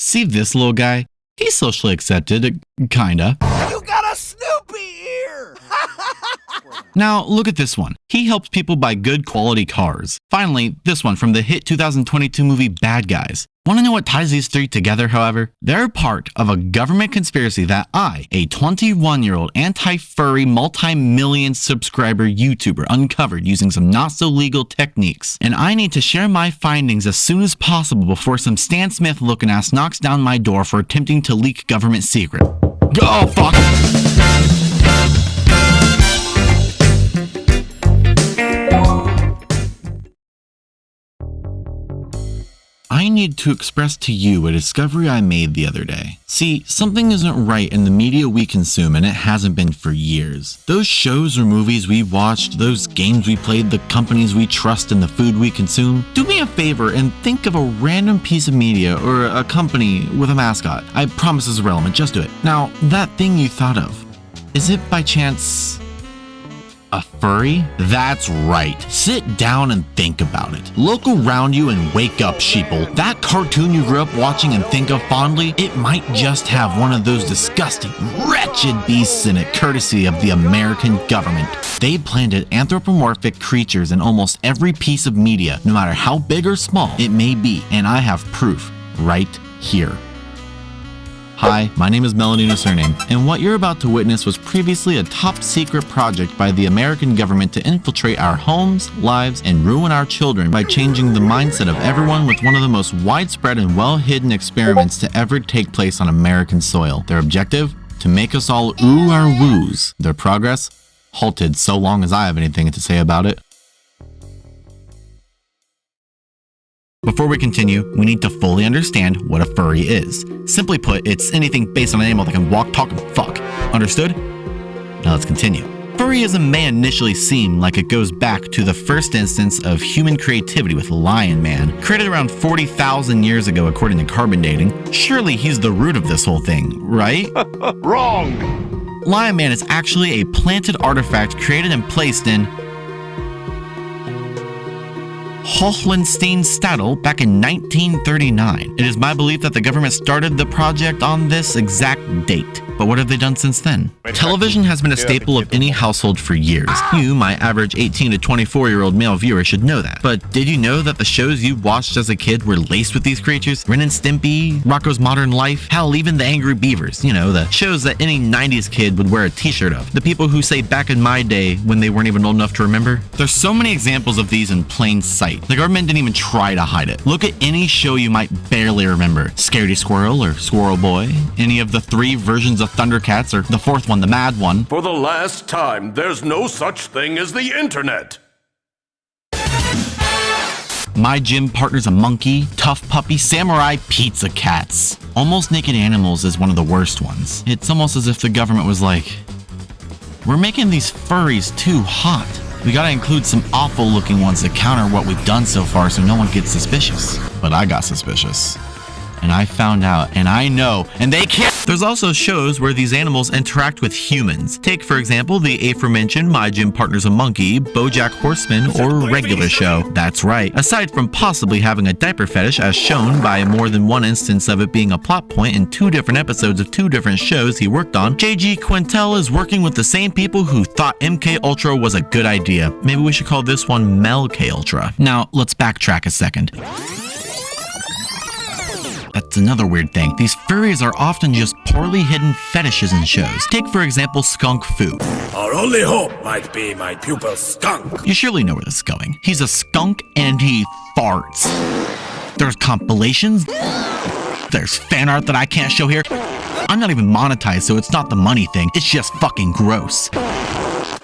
See this little guy? He's socially accepted, kinda. You got a Snoopy ear! Now, look at this one. He helps people buy good quality cars. Finally, this one from the hit 2022 movie Bad Guys. Want to know what ties these three together, however? They're part of a government conspiracy that I, a 21-year-old anti-furry multi-million subscriber YouTuber, uncovered using some not-so-legal techniques. And I need to share my findings as soon as possible before some Stan Smith-looking ass knocks down my door for attempting to leak government secret. Oh, fuck! I need to express to you a discovery I made the other day. See, something isn't right in the media we consume, and it hasn't been for years. Those shows or movies we watched, those games we played, the companies we trust, and the food we consume. Do me a favor and think of a random piece of media or a company with a mascot. I promise it's irrelevant, just do it. Now, that thing you thought of, is it by chance a furry? That's right. Sit down and think about it. Look around you and wake up, sheeple. That cartoon you grew up watching and think of fondly, it might just have one of those disgusting, wretched beasts in it, courtesy of the American government. They planted anthropomorphic creatures in almost every piece of media, no matter how big or small it may be, and I have proof right here. Hi, my name is Melanie, no surname, and what you're about to witness was previously a top-secret project by the American government to infiltrate our homes, lives, and ruin our children by changing the mindset of everyone with one of the most widespread and well-hidden experiments to ever take place on American soil. Their objective? To make us all ooh our woos. Their progress? Halted so long as I have anything to say about it. Before we continue, we need to fully understand what a furry is. Simply put, it's anything based on an animal that can walk, talk, and fuck. Understood? Now let's continue. Furry as a man initially seemed like it goes back to the first instance of human creativity with Lion Man, created around 40,000 years ago according to carbon dating. Surely he's the root of this whole thing, right? Wrong! Lion Man is actually a planted artifact created and placed in Hohenstein-Städel back in 1939. It is my belief that the government started the project on this exact date. But what have they done since then? Television has been a staple of any household for years. You, my average 18 to 24-year-old male viewer, should know that. But did you know that the shows you watched as a kid were laced with these creatures? Ren and Stimpy, Rocko's Modern Life, hell, even the Angry Beavers. You know, the shows that any 90s kid would wear a t-shirt of. The people who say back in my day when they weren't even old enough to remember. There's so many examples of these in plain sight. The government didn't even try to hide it. Look at any show you might barely remember. Scaredy Squirrel or Squirrel Boy, any of the 3 versions of Thundercats, or the 4th one, the Mad One. For the last time, there's no such thing as the internet. My Gym Partner's a Monkey, Tough Puppy, Samurai, Pizza Cats. Almost Naked Animals is one of the worst ones. It's almost as if the government was like, we're making these furries too hot. We gotta include some awful looking ones to counter what we've done so far so no one gets suspicious. But I got suspicious. And I found out, and I know, and they can't. There's also shows where these animals interact with humans. Take, for example, the aforementioned My Gym Partner's a Monkey, BoJack Horseman, or regular show. That's right. Aside from possibly having a diaper fetish, as shown by more than one instance of it being a plot point in 2 different episodes of 2 different shows he worked on, J.G. Quintel is working with the same people who thought MK Ultra was a good idea. Maybe we should call this one MelK Ultra. Now, let's backtrack a second. That's another weird thing. These furries are often just poorly hidden fetishes in shows. Take, for example, Skunk Fu. Our only hope might be my pupil Skunk. You surely know where this is going. He's a skunk and he farts. There's compilations. There's fan art that I can't show here. I'm not even monetized, so it's not the money thing. It's just fucking gross.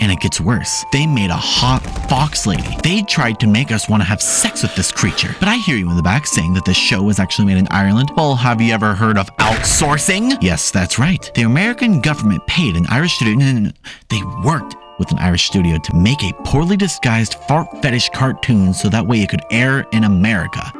And it gets worse. They made a hot fox lady. They tried to make us want to have sex with this creature. But I hear you in the back saying that this show was actually made in Ireland. Well, have you ever heard of outsourcing? Yes, that's right. The American government paid an Irish studio. No. They worked with an Irish studio to make a poorly disguised fart fetish cartoon so that way it could air in America.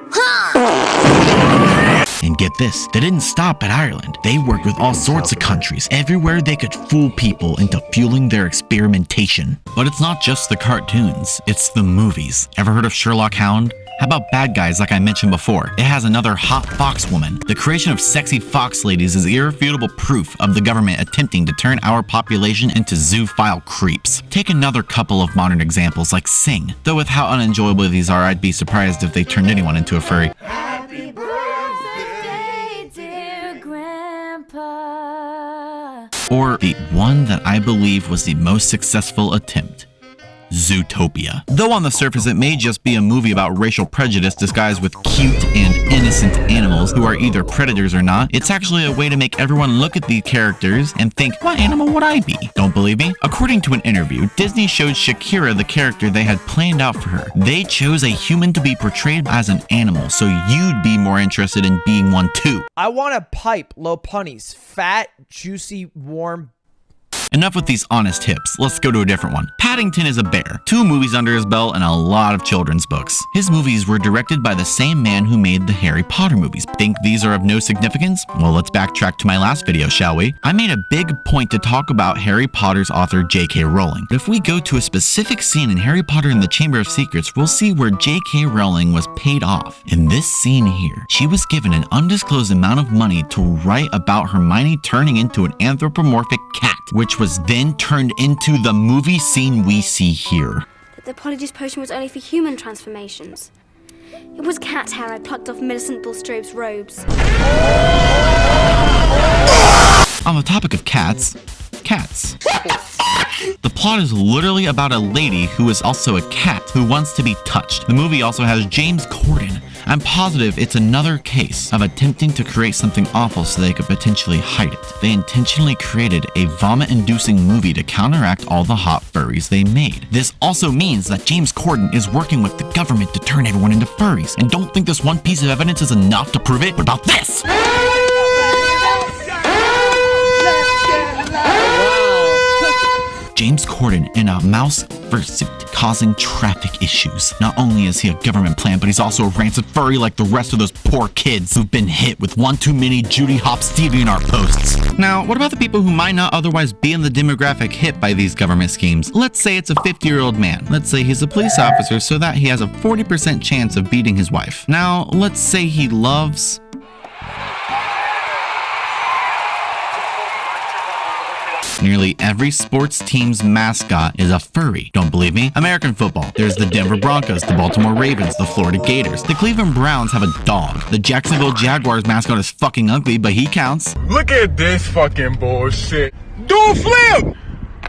And get this, they didn't stop at Ireland. They worked with all sorts of countries, everywhere they could fool people into fueling their experimentation. But it's not just the cartoons, it's the movies. Ever heard of Sherlock Hound? How about bad guys like I mentioned before? It has another hot fox woman. The creation of sexy fox ladies is irrefutable proof of the government attempting to turn our population into zoophile creeps. Take another couple of modern examples like Sing. Though with how unenjoyable these are, I'd be surprised if they turned anyone into a furry. Happy birthday, dear Grandpa. Or the one that I believe was the most successful attempt. Zootopia. Though on the surface it may just be a movie about racial prejudice disguised with cute and innocent animals who are either predators or not, it's actually a way to make everyone look at these characters and think, what animal would I be? Don't believe me? According to an interview, Disney showed Shakira the character they had planned out for her. They chose a human to be portrayed as an animal, so you'd be more interested in being one too. I want a pipe, low punnies, fat, juicy, warm. Enough with these honest hips, let's go to a different one. Paddington is a bear, 2 movies under his belt and a lot of children's books. His movies were directed by the same man who made the Harry Potter movies. Think these are of no significance? Well, let's backtrack to my last video, shall we? I made a big point to talk about Harry Potter's author J.K. Rowling. But if we go to a specific scene in Harry Potter and the Chamber of Secrets, we'll see where J.K. Rowling was paid off. In this scene here, she was given an undisclosed amount of money to write about Hermione turning into an anthropomorphic cat, which was then turned into the movie scene we see here. The Polyjuice potion was only for human transformations. It was cat hair I plucked off Millicent Bulstrode's robes. On the topic of cats. The plot is literally about a lady who is also a cat who wants to be touched. The movie also has James Corden. I'm positive it's another case of attempting to create something awful so they could potentially hide it. They intentionally created a vomit-inducing movie to counteract all the hot furries they made. This also means that James Corden is working with the government to turn everyone into furries. And don't think this one piece of evidence is enough to prove it. What about this? James Corden in a mouse fursuit causing traffic issues. Not only is he a government plant, but he's also a rancid furry like the rest of those poor kids who've been hit with one too many Judy Hopps DeviantArt posts. Now, what about the people who might not otherwise be in the demographic hit by these government schemes? Let's say it's a 50-year-old man. Let's say he's a police officer so that he has a 40% chance of beating his wife. Now, let's say he loves... Nearly every sports team's mascot is a furry. Don't believe me? American football. There's the Denver Broncos, the Baltimore Ravens, the Florida Gators. The Cleveland Browns have a dog. The Jacksonville Jaguars mascot is fucking ugly, but he counts. Look at this fucking bullshit. Do a flip!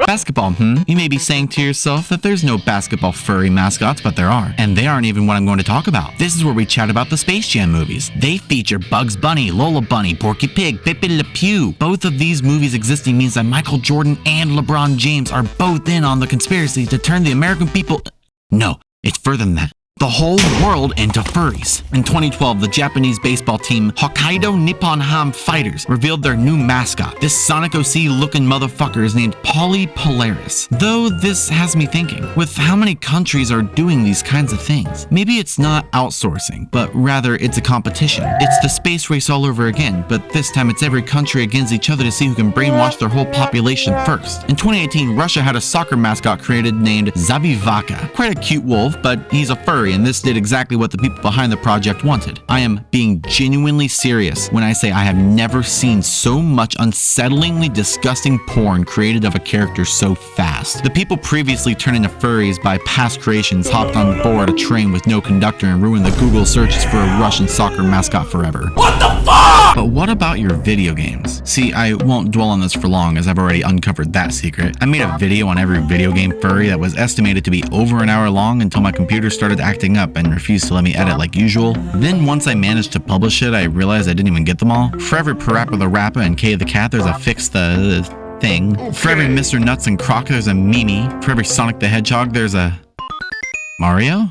Basketball, You may be saying to yourself that there's no basketball furry mascots, but there are. And they aren't even what I'm going to talk about. This is where we chat about the Space Jam movies. They feature Bugs Bunny, Lola Bunny, Porky Pig, Pepe Le Pew. Both of these movies existing means that Michael Jordan and LeBron James are both in on the conspiracy to turn the American people... No, it's further than that. The whole world into furries. In 2012, the Japanese baseball team Hokkaido Nippon Ham Fighters revealed their new mascot. This Sonic OC looking motherfucker is named Polly Polaris. Though this has me thinking, with how many countries are doing these kinds of things, maybe it's not outsourcing, but rather it's a competition. It's the space race all over again, but this time it's every country against each other to see who can brainwash their whole population first. In 2018, Russia had a soccer mascot created named Zabivaka. Quite a cute wolf, but he's a furry, and this did exactly what the people behind the project wanted. I am being genuinely serious when I say I have never seen so much unsettlingly disgusting porn created of a character so fast. The people previously turned into furries by past creations hopped on board a train with no conductor and ruined the Google searches for a Russian soccer mascot forever. What the fuck? But what about your video games? See, I won't dwell on this for long as I've already uncovered that secret. I made a video on every video game furry that was estimated to be over an hour long until my computer started acting up and refused to let me edit like usual. Then once I managed to publish it, I realized I didn't even get them all. For every Parappa the Rappa and Kay the Cat, there's a fix the thing. For every Mr. Nuts and Croc, there's a Mimi. For every Sonic the Hedgehog, there's a... Mario?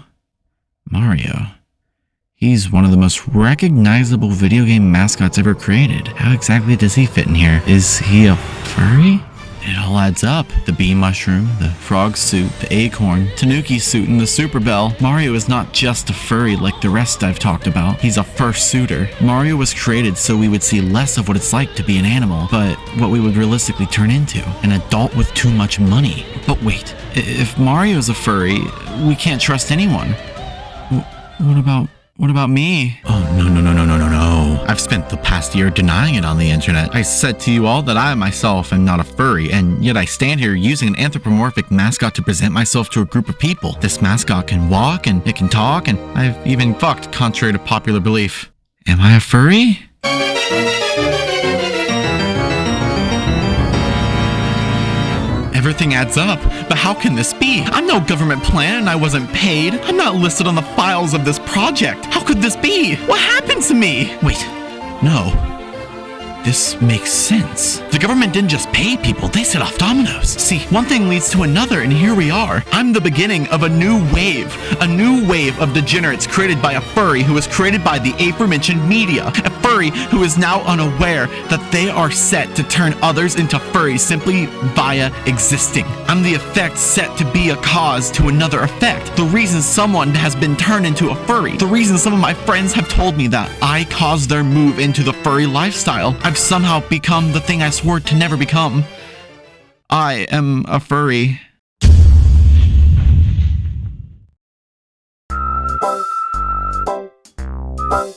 He's one of the most recognizable video game mascots ever created. How exactly does he fit in here? Is he a furry? It all adds up. The bee mushroom, the frog suit, the acorn, Tanuki suit, and the super bell. Mario is not just a furry like the rest I've talked about. He's a fursuiter. Mario was created so we would see less of what it's like to be an animal, but what we would realistically turn into. An adult with too much money. But wait, if Mario's a furry, we can't trust anyone. What about me? Oh, no. I've spent the past year denying it on the internet. I said to you all that I myself am not a furry, and yet I stand here using an anthropomorphic mascot to present myself to a group of people. This mascot can walk, and it can talk, and I've even fucked, contrary to popular belief. Am I a furry? Everything adds up, but how can this be? I'm no government plan and I wasn't paid. I'm not listed on the files of this project. How could this be? What happened to me? Wait, no. This makes sense. The government didn't just pay people, they set off dominoes. See, one thing leads to another, and here we are. I'm the beginning of a new wave of degenerates created by a furry who was created by the aforementioned media. A furry who is now unaware that they are set to turn others into furries simply via existing. I'm the effect set to be a cause to another effect. The reason someone has been turned into a furry. The reason some of my friends have told me that I caused their move into the furry lifestyle. I've somehow become the thing I swore to never become. I am a furry. Bye.